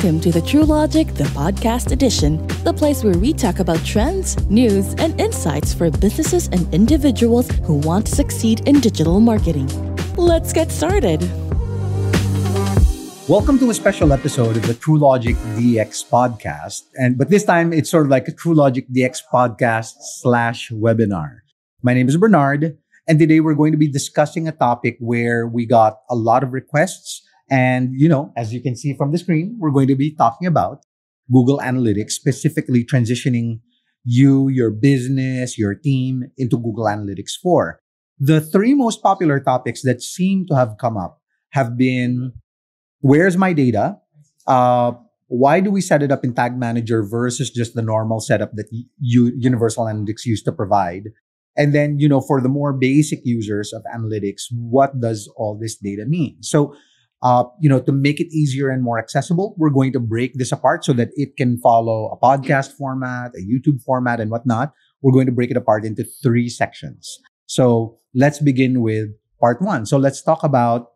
Welcome to the Truelogic, the podcast edition, the place where we talk about trends, news, and insights for businesses and individuals who want to succeed in digital marketing. Let's get started. Welcome to a special episode of the Truelogic DX podcast. But this time it's sort of like a Truelogic DX podcast / webinar. My name is Bernard, and today we're going to be discussing a topic where we got a lot of requests. And, as you can see from the screen, we're going to be talking about Google Analytics, specifically transitioning you, your business, your team into Google Analytics 4. The three most popular topics that seem to have come up have been, where's my data? Why do we set it up in Tag Manager versus just the normal setup that Universal Analytics used to provide? And then, for the more basic users of analytics, what does all this data mean? So, to make it easier and more accessible, we're going to break this apart so that it can follow a podcast format, a YouTube format, and whatnot. We're going to break it apart into three sections. So let's begin with part one. So let's talk about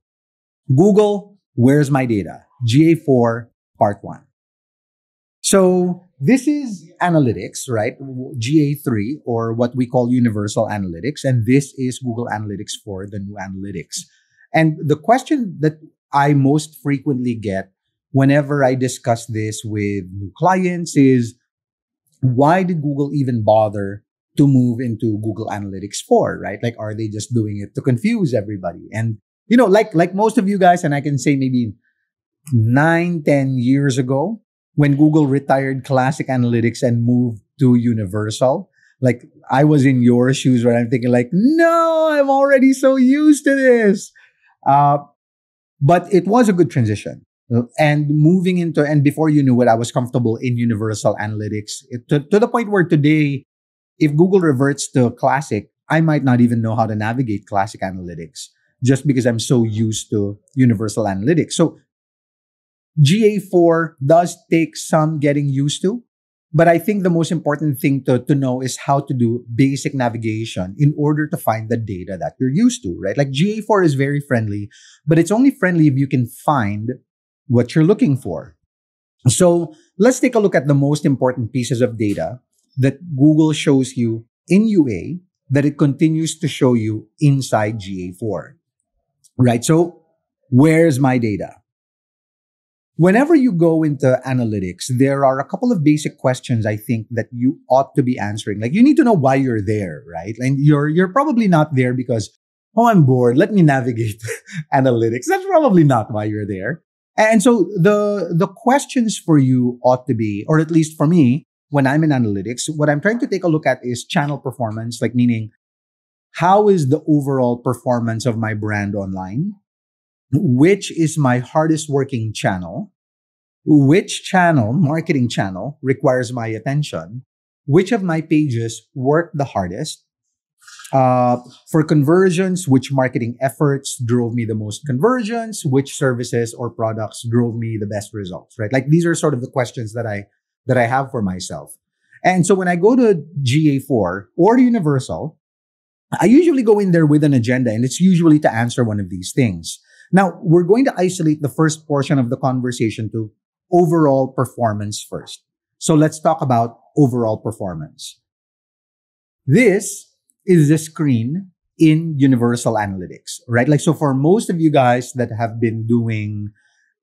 Google, where's my data? GA4, part one. So this is analytics, right? GA3, or what we call Universal Analytics. And this is Google Analytics for the new analytics. And the question that I most frequently get whenever I discuss this with new clients is, why did Google even bother to move into Google Analytics 4, right? Like, are they just doing it to confuse everybody? And, like most of you guys, and I can say maybe 9-10 years ago, when Google retired Classic Analytics and moved to Universal, like I was in your shoes where I'm thinking like, no, I'm already so used to this. But it was a good transition. And moving into, and before you knew it, I was comfortable in Universal Analytics to the point where today, if Google reverts to Classic, I might not even know how to navigate Classic Analytics just because I'm so used to Universal Analytics. So GA4 does take some getting used to, but I think the most important thing to know is how to do basic navigation in order to find the data that you're used to, right? Like GA4 is very friendly, but it's only friendly if you can find what you're looking for. So let's take a look at the most important pieces of data that Google shows you in UA that it continues to show you inside GA4, right? So where's my data? Whenever you go into analytics, there are a couple of basic questions I think that you ought to be answering. Like, you need to know why you're there, right? And you're probably not there because, I'm bored, let me navigate analytics. That's probably not why you're there. And so the questions for you ought to be, or at least for me, when I'm in analytics, what I'm trying to take a look at is channel performance, like meaning, how is the overall performance of my brand online? Which is my hardest working channel? Which marketing channel, requires my attention? Which of my pages work the hardest? For conversions, which marketing efforts drove me the most conversions? Which services or products drove me the best results, right? Like, these are sort of the questions that I have for myself. And so when I go to GA4 or Universal, I usually go in there with an agenda, and it's usually to answer one of these things. Now, we're going to isolate the first portion of the conversation to overall performance first. So let's talk about overall performance. This is the screen in Universal Analytics, right? Like, so for most of you guys that have been doing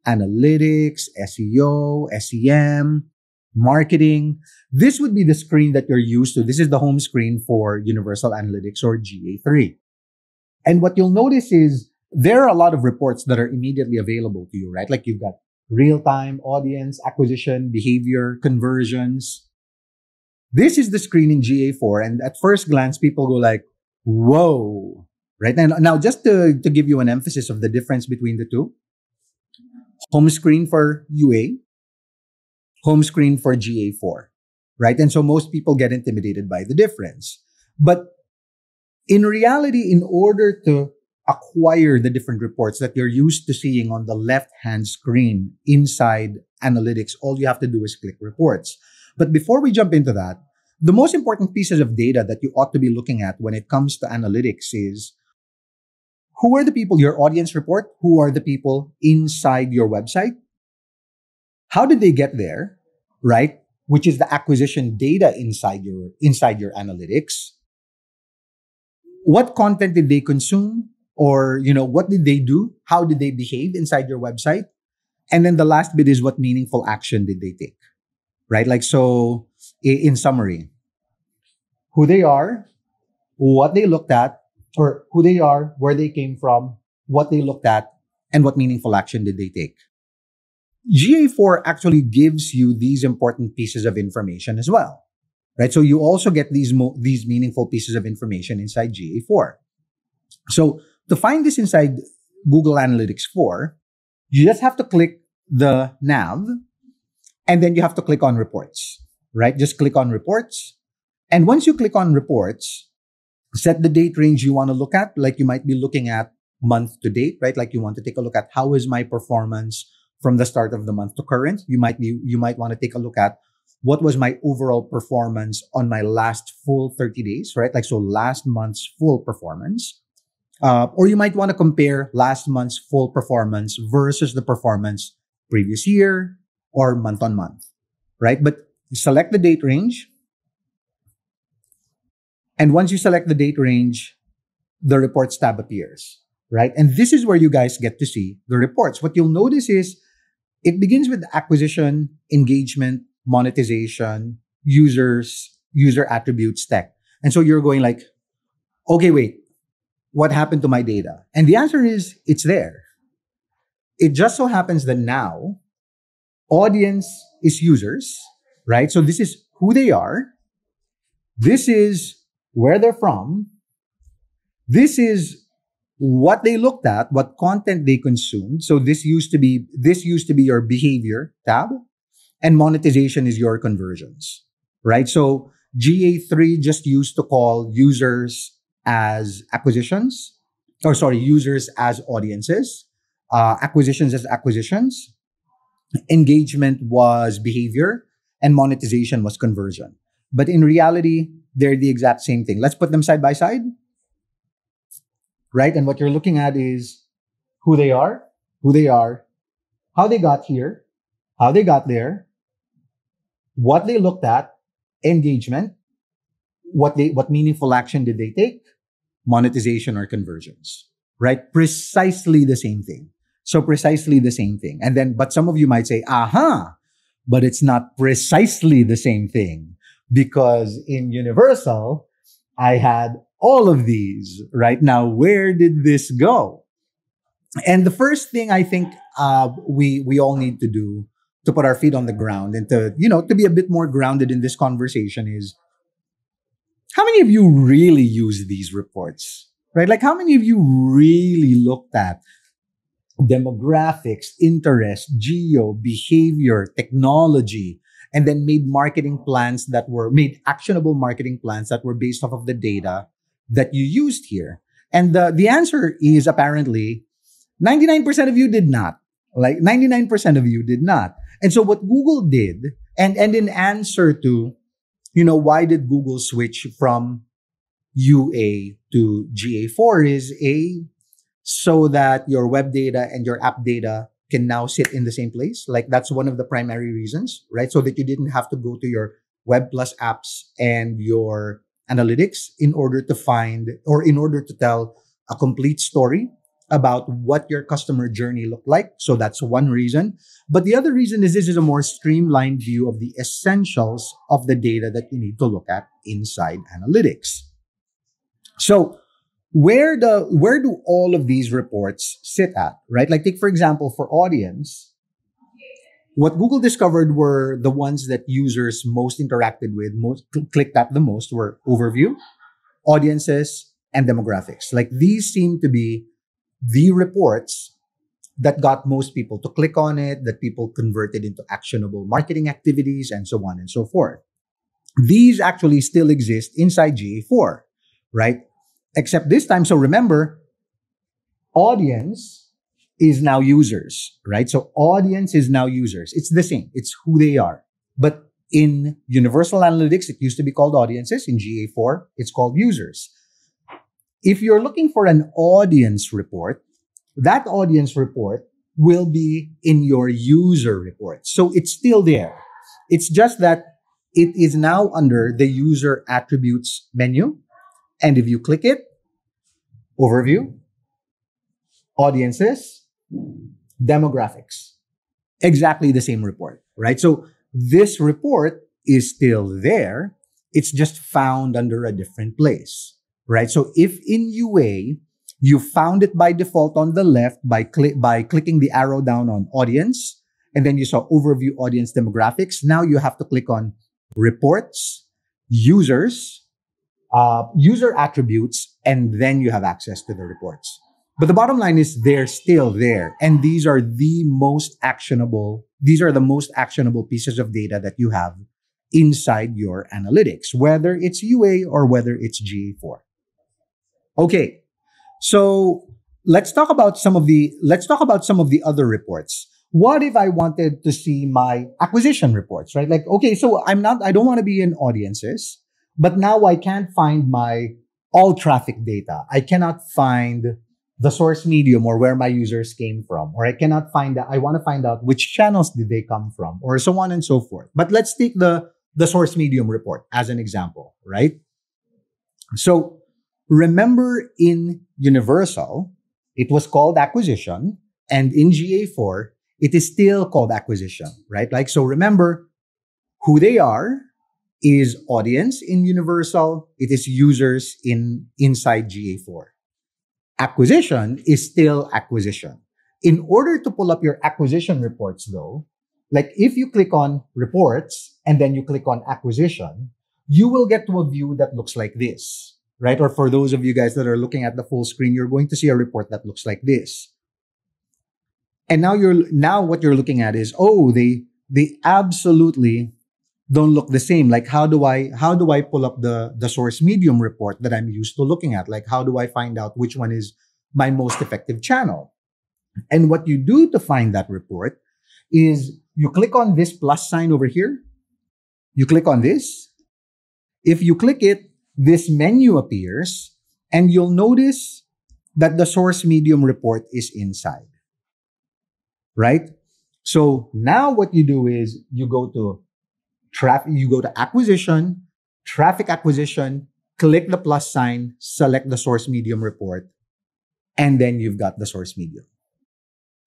analytics, SEO, SEM, marketing, this would be the screen that you're used to. This is the home screen for Universal Analytics or GA3. And what you'll notice is, there are a lot of reports that are immediately available to you, right? Like, you've got real-time audience acquisition, behavior, conversions. This is the screen in GA4. And at first glance, people go like, whoa, right? And now, just to give you an emphasis of the difference between the two, home screen for UA, home screen for GA4, right? And so most people get intimidated by the difference. But in reality, in order to acquire the different reports that you're used to seeing on the left-hand screen inside analytics, all you have to do is click reports. But before we jump into that, the most important pieces of data that you ought to be looking at when it comes to analytics is, who are the people, your audience report, who are the people inside your website? How did they get there, right? Which is the acquisition data inside your analytics. What content did they consume? Or, what did they do? How did they behave inside your website? And then the last bit is what meaningful action did they take, right? Like, so in summary, who they are, what they looked at, or who they are, where they came from, what they looked at, and what meaningful action did they take. GA4 actually gives you these important pieces of information as well, right? So you also get these meaningful pieces of information inside GA4. So to find this inside Google Analytics 4, you just have to click the nav, and then you have to click on reports, right? Just click on reports. And once you click on reports, set the date range you want to look at. Like you might be looking at month to date, right? Like you want to take a look at how is my performance from the start of the month to current. You might want to take a look at what was my overall performance on my last full 30 days, right? Like, so last month's full performance. Or you might want to compare last month's full performance versus the performance previous year or month on month, right? But select the date range. And once you select the date range, the reports tab appears, right? And this is where you guys get to see the reports. What you'll notice is it begins with acquisition, engagement, monetization, user attributes, tech. And so you're going like, okay, wait, what happened to my data? And the answer is it's there. It just so happens that now audience is users, right? So this is who they are. This is where they're from. This is what they looked at, what content they consumed. So this used to be your behavior tab, and monetization is your conversions, right? So GA3 just used to call users as users as audiences, acquisitions as acquisitions, engagement was behavior, and monetization was conversion. But in reality, they're the exact same thing. Let's put them side by side, right? And what you're looking at is who they are, how they got here, how they got there, what they looked at, engagement, what meaningful action did they take, monetization or conversions, right? Precisely the same thing. So precisely the same thing. And then, but some of you might say, but it's not precisely the same thing, because in Universal, I had all of these. Right now, where did this go? And the first thing I think we all need to do to put our feet on the ground and to be a bit more grounded in this conversation is, how many of you really use these reports, right? Like, how many of you really looked at demographics, interest, geo, behavior, technology, and then made actionable marketing plans that were based off of the data that you used here? And the answer is apparently 99% of you did not. Like 99% of you did not. And so what Google did, and in answer to, why did Google switch from UA to GA4 is so that your web data and your app data can now sit in the same place. Like, that's one of the primary reasons, right? So that you didn't have to go to your web plus apps and your analytics in order to tell a complete story about what your customer journey looked like. So that's one reason. But the other reason is this is a more streamlined view of the essentials of the data that you need to look at inside analytics. So where do all of these reports sit at, right? Like, take, for example, for audience, what Google discovered were the ones that users most interacted with, clicked at the most, were overview, audiences, and demographics. Like, these seem to be the reports that got most people to click on it, that people converted into actionable marketing activities, and so on and so forth. These actually still exist inside GA4, right? Except this time, so remember, audience is now users, right? So audience is now users. It's the same. It's who they are. But in Universal Analytics, it used to be called audiences. In GA4, it's called users. If you're looking for an audience report, that audience report will be in your user report. So it's still there. It's just that it is now under the user attributes menu. And if you click it, overview, audiences, demographics, exactly the same report, right? So this report is still there. It's just found under a different place, right? So if in UA, you found it by default on the left by clicking the arrow down on audience, and then you saw overview audience demographics. Now you have to click on reports, users, user attributes, and then you have access to the reports. But the bottom line is they're still there. And these are the most actionable pieces of data that you have inside your analytics, whether it's UA or whether it's GA4. Okay. So let's talk about some of the other reports. What if I wanted to see my acquisition reports, right? Like, okay, so I don't want to be in audiences, but now I can't find my all traffic data. I cannot find the source medium or where my users came from, or I cannot find that. I want to find out which channels did they come from, or so on and so forth. But let's take the source medium report as an example, right? So remember in Universal, it was called acquisition, and in GA4, it is still called acquisition, right? Like, so remember who they are is audience in Universal. It is users inside GA4. Acquisition is still acquisition. In order to pull up your acquisition reports though, like if you click on reports and then you click on acquisition, you will get to a view that looks like this, right? Or for those of you guys that are looking at the full screen, you're going to see a report that looks like this. And now what you're looking at is, oh, they absolutely don't look the same. Like, how do I pull up the source medium report that I'm used to looking at? Like, how do I find out which one is my most effective channel? And what you do to find that report is you click on this plus sign over here. You click on this. If you click it, this menu appears, and you'll notice that the source medium report is inside, right? So now what you do is you go to acquisition, traffic acquisition, click the plus sign, select the source medium report, and then you've got the source medium.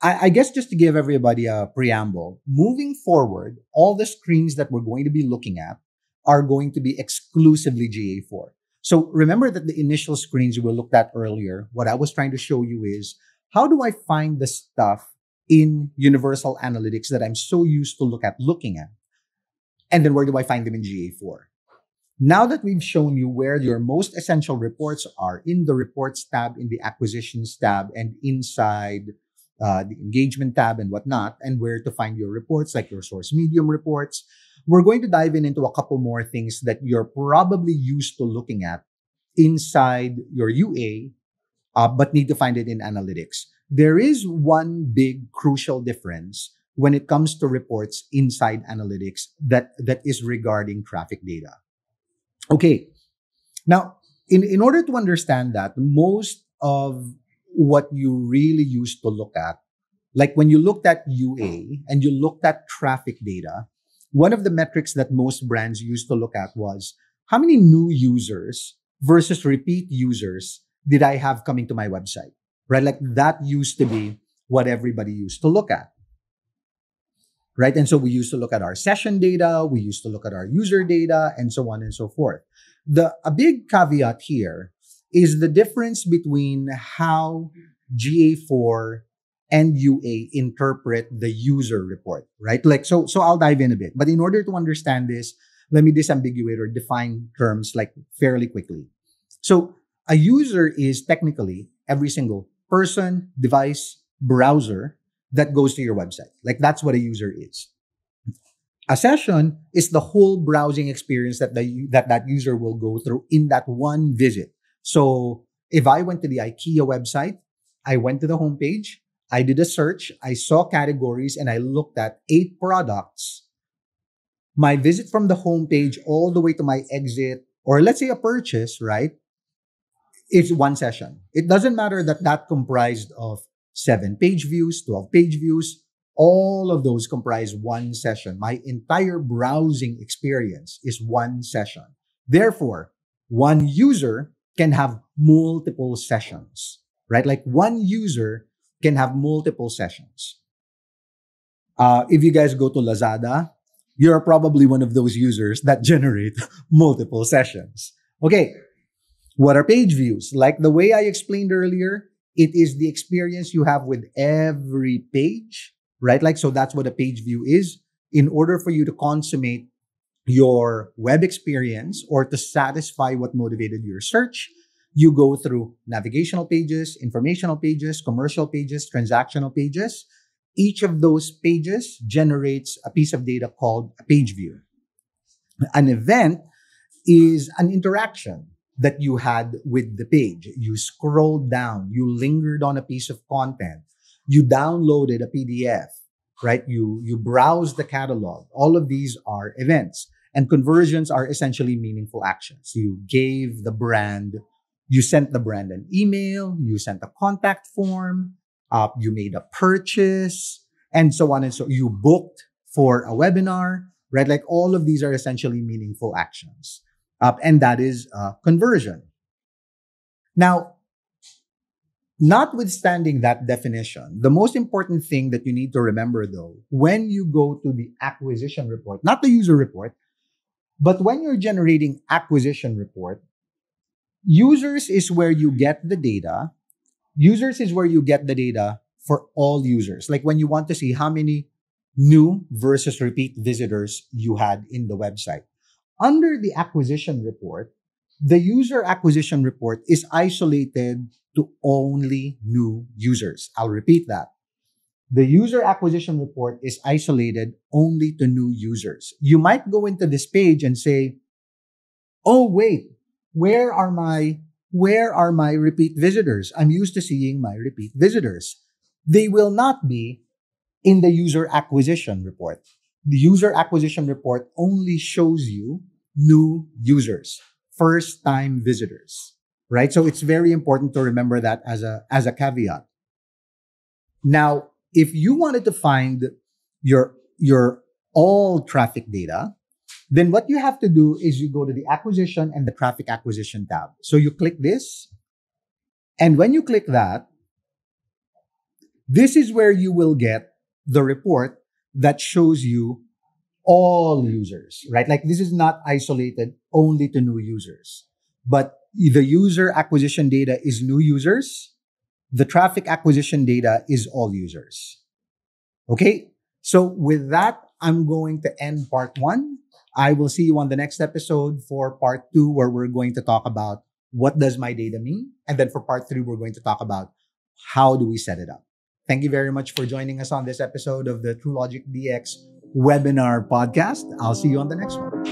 I guess just to give everybody a preamble, moving forward, all the screens that we're going to be looking at are going to be exclusively GA4. So remember that the initial screens we looked at earlier, what I was trying to show you is, how do I find the stuff in Universal Analytics that I'm so used to looking at? And then where do I find them in GA4? Now that we've shown you where your most essential reports are in the reports tab, in the acquisitions tab, and inside the engagement tab and whatnot, and where to find your reports, like your source medium reports, we're going to dive into a couple more things that you're probably used to looking at inside your UA, but need to find it in analytics. There is one big crucial difference when it comes to reports inside analytics that is regarding traffic data. Okay, now in order to understand that, most of what you really used to look at, like when you looked at UA and you looked at traffic data, one of the metrics that most brands used to look at was how many new users versus repeat users did I have coming to my website, right? Like that used to be what everybody used to look at, right? And so we used to look at our session data, we used to look at our user data, and so on and so forth. A big caveat here is the difference between how GA4 and UA interpret the user report, right? Like, so I'll dive in a bit. But in order to understand this, let me disambiguate or define terms like fairly quickly. So a user is technically every single person, device, browser that goes to your website. Like that's what a user is. A session is the whole browsing experience that that user will go through in that one visit. So if I went to the IKEA website, I went to the homepage, I did a search, I saw categories, and I looked at 8 products. My visit from the homepage all the way to my exit, or let's say a purchase, right? It's one session. It doesn't matter that comprised of 7-page views, 12-page views. All of those comprise one session. My entire browsing experience is one session. Therefore, one user can have multiple sessions, right? Like one user can have multiple sessions. If you guys go to Lazada, you're probably one of those users that generate multiple sessions. Okay, what are page views? Like the way I explained earlier, it is the experience you have with every page, right? Like, so that's what a page view is. In order for you to consummate your web experience or to satisfy what motivated your search, you go through navigational pages, informational pages, commercial pages, transactional pages. Each of those pages generates a piece of data called a page view. An event is an interaction that you had with the page. You scrolled down, you lingered on a piece of content, you downloaded a PDF, right? You browsed the catalog. All of these are events. And conversions are essentially meaningful actions. You gave the brand, you sent the brand an email, you sent a contact form, you made a purchase, and so on and so. You booked for a webinar, right? Like all of these are essentially meaningful actions. And that is conversion. Now, notwithstanding that definition, the most important thing that you need to remember though, when you go to the acquisition report, not the user report, but when you're generating acquisition report, users is where you get the data. Users is where you get the data for all users. Like when you want to see how many new versus repeat visitors you had in the website. Under the acquisition report, the user acquisition report is isolated to only new users. I'll repeat that. The user acquisition report is isolated only to new users. You might go into this page and say, oh, wait, where are my repeat visitors? I'm used to seeing my repeat visitors. They will not be in the user acquisition report. The user acquisition report only shows you new users, first-time visitors, right? So it's very important to remember that as a caveat. Now, if you wanted to find your all traffic data, then what you have to do is you go to the acquisition and the traffic acquisition tab. So you click this, and when you click that, this is where you will get the report that shows you all users, right? Like this is not isolated only to new users, but the user acquisition data is new users. The traffic acquisition data is all users. Okay. So with that, I'm going to end part 1. I will see you on the next episode for part 2, where we're going to talk about what does my data mean? And then for part 3, we're going to talk about how do we set it up. Thank you very much for joining us on this episode of the Truelogic DX webinar podcast. I'll see you on the next one.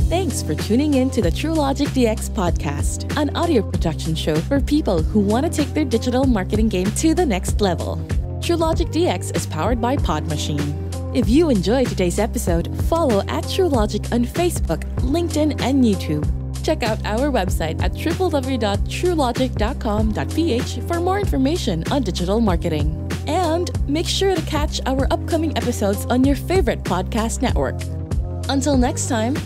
Thanks for tuning in to the Truelogic DX podcast, an audio production show for people who want to take their digital marketing game to the next level. Truelogic DX is powered by Pod Machine. If you enjoyed today's episode, follow at Truelogic on Facebook, LinkedIn, and YouTube. Check out our website at www.truelogic.com.ph for more information on digital marketing. And make sure to catch our upcoming episodes on your favorite podcast network. Until next time,